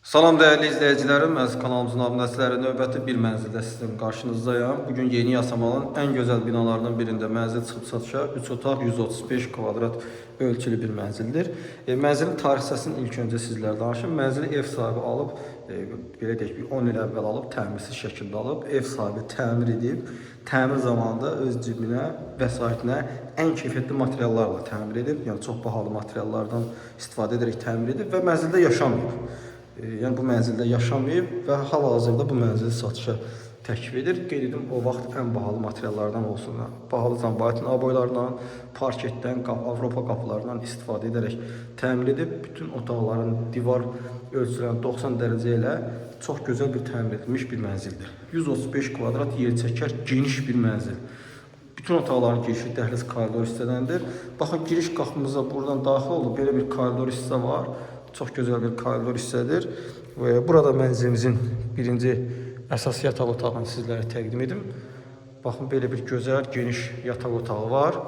Salam değerli izleyicilerim, əziz kanalımızın abunəçiləri, növbəti bir mənzildə sizin qarşınızdayım. Bugün yeni yasamalın en güzel binalarından birində mənzil çıxıb satışa 3 otaq 135 kvadrat ölçülü bir mənzildir. Mənzilin tarixçəsini ilk öncə sizlərə danışım. Mənzili ev sahibi alıb, belə deyək, 10 il əvvəl alıb, təmirsiz şəkildə alıb, ev sahibi təmir edib, təmir zamanında öz cibinə, vəsaitinə ən keyfiyyətli materiallarla təmir edib, yəni çox bahalı materiallardan istifadə edərək təmir edib və mənzildə yaşamayıb. Yəni bu mənzildə yaşamayıb və hal-hazırda bu mənzili satışa təklif edir. Qeyd edim, o vaxt ən bahalı materiallardan olsun, bahalı zambatin aboylardan, parketdən, Avropa qapılarından istifadə edərək təmir edib. Bütün otaqların divar ölçülərini 90 dərəcə ilə çox gözəl bir təmir edilmiş bir mənzildir. 135 kvadrat yer çəkər, geniş bir mənzil. Bütün otaqların girişi dəhliz koridor hissədəndir. Baxın, giriş qapımıza buradan daxil olub, belə bir koridor hissə var. Çox gözəl bir koridor hissədir. Burada mənzilimizin birinci əsas yataq otağını sizlərə təqdim edim. Baxın, belə bir gözəl, geniş yataq otağı var.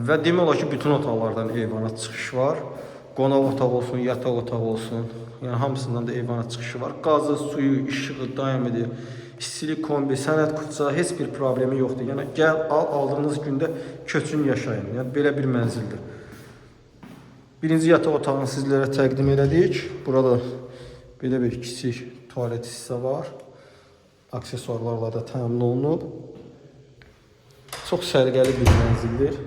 Və demək olar ki, bütün otaqlardan eyvana çıxış var. Qonaq otağı olsun, yataq otağı olsun. Yəni hamısından da eyvana çıxışı var. Qazı, suyu, işığı daim edir. İstilik, kombi, sənəd kutusu, heç bir problemi yoxdur. Yəni gəl, aldığınız gündə köçün yaşayın. Yəni belə bir mənzildir. Birinci yataq otağını sizlərə təqdim elədik. Burada belə bir kiçik tualet hissə var. Aksesuarlarla da təmin olunub. Çox səliqəli bir mənzildir.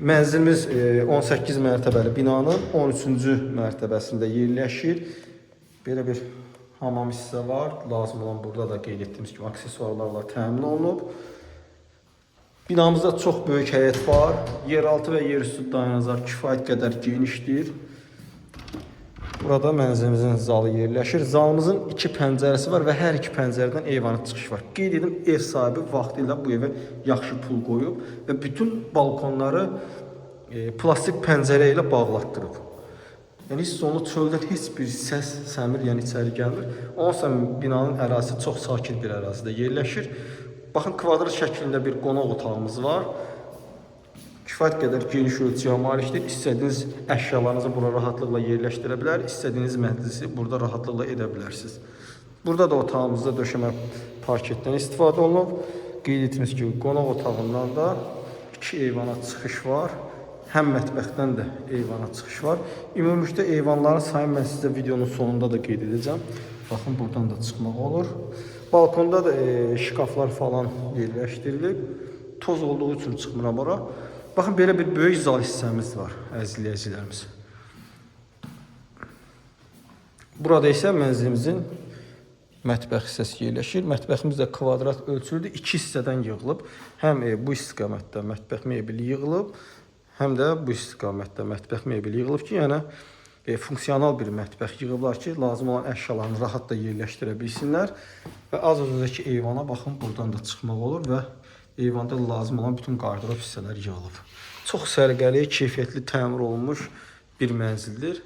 Mənzilimiz 18 mərtəbəli binanın 13-cü mərtəbəsində yerləşir. Belə bir hamam hissə var. Lazım olan burada da qeyd etdiyimiz kimi aksesuarlarla təmin olunub. Binamızda çox böyük həyət var. Yeraltı və yerüstü dayanacaq kifayət qədər genişdir. Burada mənzilimizin zalı yerləşir. Zalımızın 2 pəncərəsi var və hər 2 pəncərədən eyvana çıxış var. Qeyd edim, ev sahibi vaxtilə bu evə yaxşı pul qoyub və bütün balkonları plastik pəncərə ilə bağlatdırıb. Yəni hiss olunur, çöldən heç bir səs, səmir, yəni içəri gəlmir. Onsa binanın ərazisi çox sakit bir ərazidə yerləşir. Baxın, kvadrat şəklində bir qonaq otağımız var. Kifayət qədər geniş ölçüyə malikdir. İstədiyiniz əşyalarınızı bura rahatlıqla yerləşdirə bilər, istədiyiniz məclisi burada rahatlıqla edə bilərsiniz. Burada da otağımızda döşəmə parketdən istifadə olunub. Qeyd etdiyimiz kimi qonaq otağından da 2 eyvana çıxış var. Həm mətbəxdən də eyvana çıxış var. Ümumilikdə eyvanların sayını mən sizə videonun sonunda da qeyd edəcəm. Baxın, buradan da çıxmaq olur. Balkonda da şkaflar falan yerləşdirilib. Toz olduğu üçün çıxmıram ora. Baxın, belə bir böyük zal hissəmiz var, əziz izləyicilərimiz. Burada isə mənzilimizin mətbəx hissəsi yerləşir. Mətbəximiz də kvadrat ölçülüdür. 2 hissədən yığılıb. Həm bu istiqamətdə mətbəx mebeli yığılıb, həm də bu istiqamətdə mətbəx mebeli yığılıb ki, yəni funksional bir mətbəx yığıblar ki, lazım olan əşyalarını rahat da yerləşdirə bilsinlər. Və az öncəki eyvana baxın, buradan da çıxmaq olur və eyvanda lazım olan bütün qardırop hissələr yığılıb. Çox səliqəli, keyfiyyətli təmir olunmuş bir mənzildir.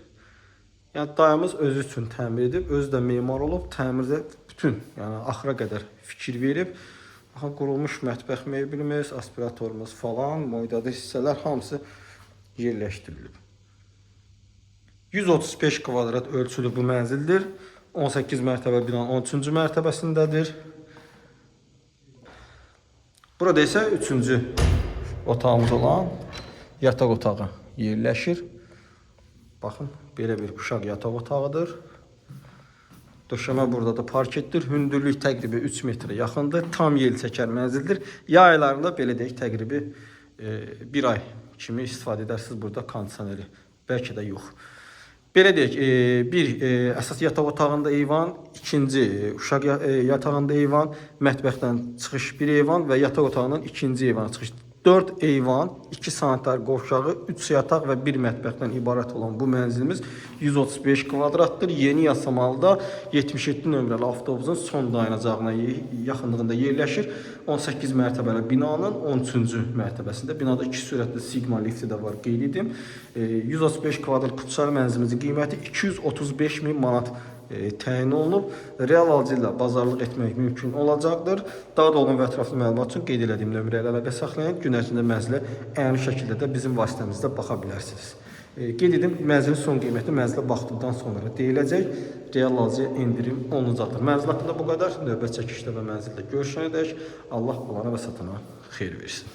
Yəni dayımız özü üçün təmir edib, özü də memar olub, təmirdə bütün, yəni axıra qədər fikir verib. Baxın, qurulmuş mətbəx mebelimiz, aspiratorumuz falan, moydadı hissələr hamısı yerləşdirilib. 135 kvadrat ölçülü bu mənzildir. 18 mərtəbə binanın 13-cü mərtəbəsindədir. Burada isə 3-cü otağımız olan yataq otağı yerləşir. Baxın, belə bir uşaq yataq otağıdır. Döşəmə burada da parketdir. Hündürlük təqribi 3 metrə yaxındır. Tam yel çəkər mənzildir. Yay aylarında belə deyək, təqribi 1 ay kimi istifadə edərsiniz burada kondisioneri. Bəlkə də yox. Belə deyək, bir əsas yataq otağında eyvan, ikinci uşaq yatağında eyvan, mətbəxdən çıxış bir eyvan və yataq otağının ikinci eyvana çıxış. 4 eyvan, 2 sanitar qovşağı, 3 yataq və 1 mətbəxdən ibarət olan bu mənzilimiz 135 kvadratdır. Yeni yasamalıda 77 nömrəli avtobusun son dayanacağına yaxınlığında yerləşir. 18 mərtəbəli binanın 13-cü mərtəbəsində. Binada 2 sürətli Sigma lifti də var, qeyd edim. 135 kvadrat kutsal mənzilimizin qiyməti 235 min manat təyin olunub. Real alıcı ilə bazarlıq etmək mümkün olacaqdır. Daha dolğun və ətraflı məlumat üçün qeyd etdiyim nömrə ilə əlaqə saxlayın. Gün ərzində mənzilə əyani şəkildə də bizim vasitəmizdə baxa bilərsiniz. Qeyd edim, mənzilin son qiyməti mənzilə baxdıqdan sonra deyiləcək. Real alıcıya endirim olunacaqdır. Mənzil haqqında bu qədər. Növbət çəkişdə və mənzildə görüşənədək Allah alana və satana xeyir versin.